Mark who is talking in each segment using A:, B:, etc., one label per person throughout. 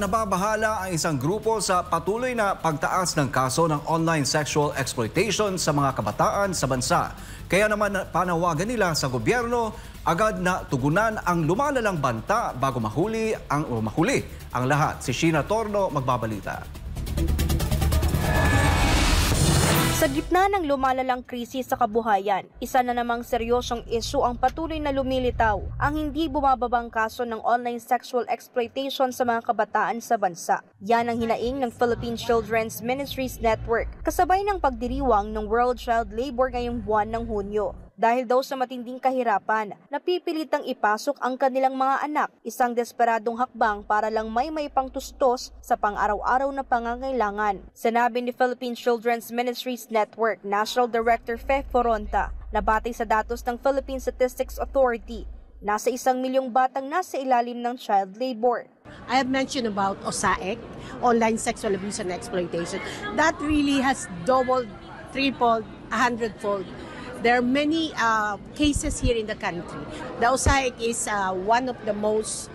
A: Nababahala ang isang grupo sa patuloy na pagtaas ng kaso ng online sexual exploitation sa mga kabataan sa bansa. Kaya naman panawagan nila sa gobyerno agad na tugunan ang lumalalang banta bago mahuli ang lahat. Si Sheena Torno magbabalita.
B: Sa gitna ng lumalalang krisis sa kabuhayan, isa na namang seryosong isyu ang patuloy na lumilitaw ang hindi bumababang kaso ng online sexual exploitation sa mga kabataan sa bansa. Yan ang hinaing ng Philippine Children's Ministries Network kasabay ng pagdiriwang ng World Child Labor ngayong buwan ng Hunyo. Dahil daw sa matinding kahirapan, napipilitang ipasok ang kanilang mga anak, isang desperadong hakbang para lang may pangtustos sa pang-araw-araw na pangangailangan. Sinabi ni Philippine Children's Ministries Network National Director Fe Foronta na batay sa datos ng Philippine Statistics Authority, nasa 1 milyong batang nasa ilalim ng child labor.
C: I have mentioned about OSAEC, online sexual abuse and exploitation. That really has doubled, tripled, 100-fold. There are many cases here in the country. The OSAIC is one of the most,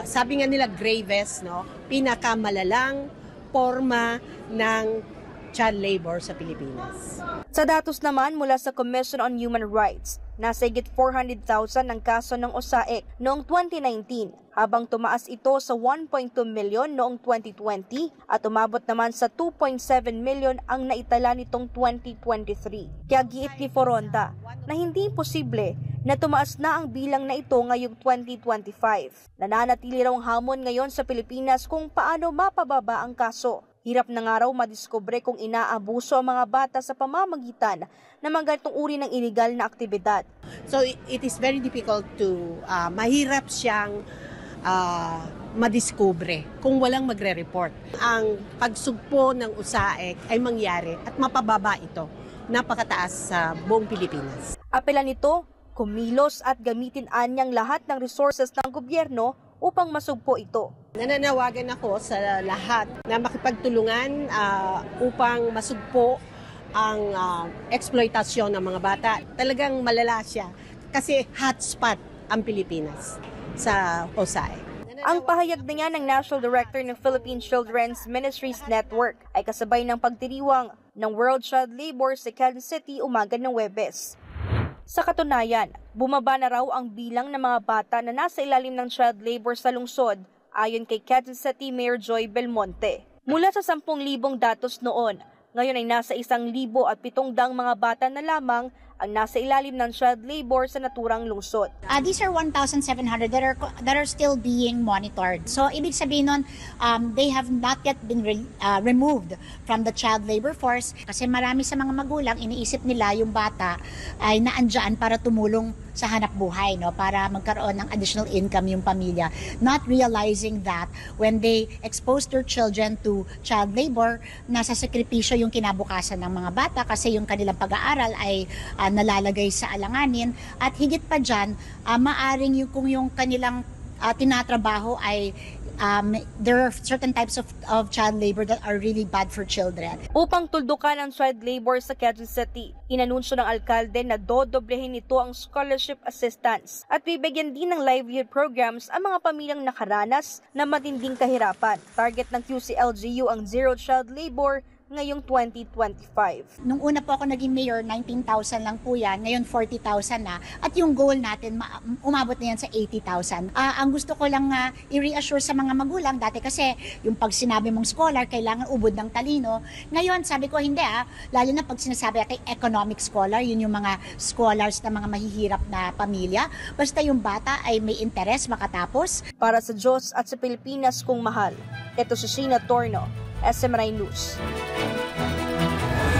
C: sabi nga nila, gravest, no? Pinakamalalang forma ng child labor sa Pilipinas.
B: Sa datos naman mula sa Commission on Human Rights, nasa higit 400,000 ang kaso ng OSAIC noong 2019, habang tumaas ito sa 1.2 milyon noong 2020 at umabot naman sa 2.7 milyon ang naitala nitong 2023. Kaya giit ni Foronta na hindi posible na tumaas na ang bilang na ito ngayong 2025. Nananatili raw ang hamon ngayon sa Pilipinas kung paano mapababa ang kaso. Hirap na nga raw madiskubre kung inaabuso ang mga bata sa pamamagitan ng mga ganitong uri ng iligal na aktibidad.
C: So it is very difficult to, mahirap siyang madiskubre kung walang magre-report. Ang pagsugpo ng USAIC ay mangyari at mapababa ito. Napakataas sa buong Pilipinas.
B: Apela nito, kumilos at gamitin anyang lahat ng resources ng gobyerno upang masugpo ito.
C: Nananawagan ako sa lahat na makipagtulungan upang masugpo ang eksploitasyon ng mga bata. Talagang malala siya kasi hotspot ang Pilipinas sa OSAIC.
B: Ang pahayag na yan ng National Director ng Philippine Children's Ministries Network ay kasabay ng pagdiriwang ng World Child Labor sa Quezon City umaga ng Huwebes. Sa katunayan, bumaba na raw ang bilang ng mga bata na nasa ilalim ng child labor sa lungsod ayon kay Quezon City Mayor Joy Belmonte. Mula sa 10,000 datos noon, ngayon ay nasa 1,700 mga bata na lamang ang nasa ilalim ng child labor sa naturang lungsod.
D: These are 1,700 that are still being monitored. So ibig sabihin nun, they have not yet been removed from the child labor force kasi marami sa mga magulang iniisip nila yung bata ay naandyan para tumulong sa hanap buhay, no, para magkaroon ng additional income yung pamilya, not realizing that when they expose their children to child labor, nasa sakripisyo yung kinabukasan ng mga bata kasi yung kanilang pag-aaral ay nalalagay sa alanganin at higit pa dyan, maaring kung yung kanilang tinatrabaho ay there are certain types of child labor that are really bad for children.
B: Upang tuldukan ang child labor sa Quezon City, inanunsyo ng alkalde na dodoblehin nito ang scholarship assistance at bibigyan din ng livelihood programs ang mga pamilyang nakaranas ng matinding kahirapan. Target ng QCLGU ang zero child labor ngayong 2025.
D: Nung una po ako naging mayor, 19,000 lang po yan. Ngayon 40,000 na. At yung goal natin, umabot na yan sa 80,000. Ang gusto ko lang i-reassure sa mga magulang, dati kasi yung pag sinabi mong scholar, kailangan ubod ng talino. Ngayon, sabi ko hindi lalo na pag sinasabi kay economic scholar, yun yung mga scholars na mga mahihirap na pamilya. Basta yung bata ay may interes makatapos.
B: Para sa Diyos at sa Pilipinas kung mahal, ito si Sheena Torno, SMNI News.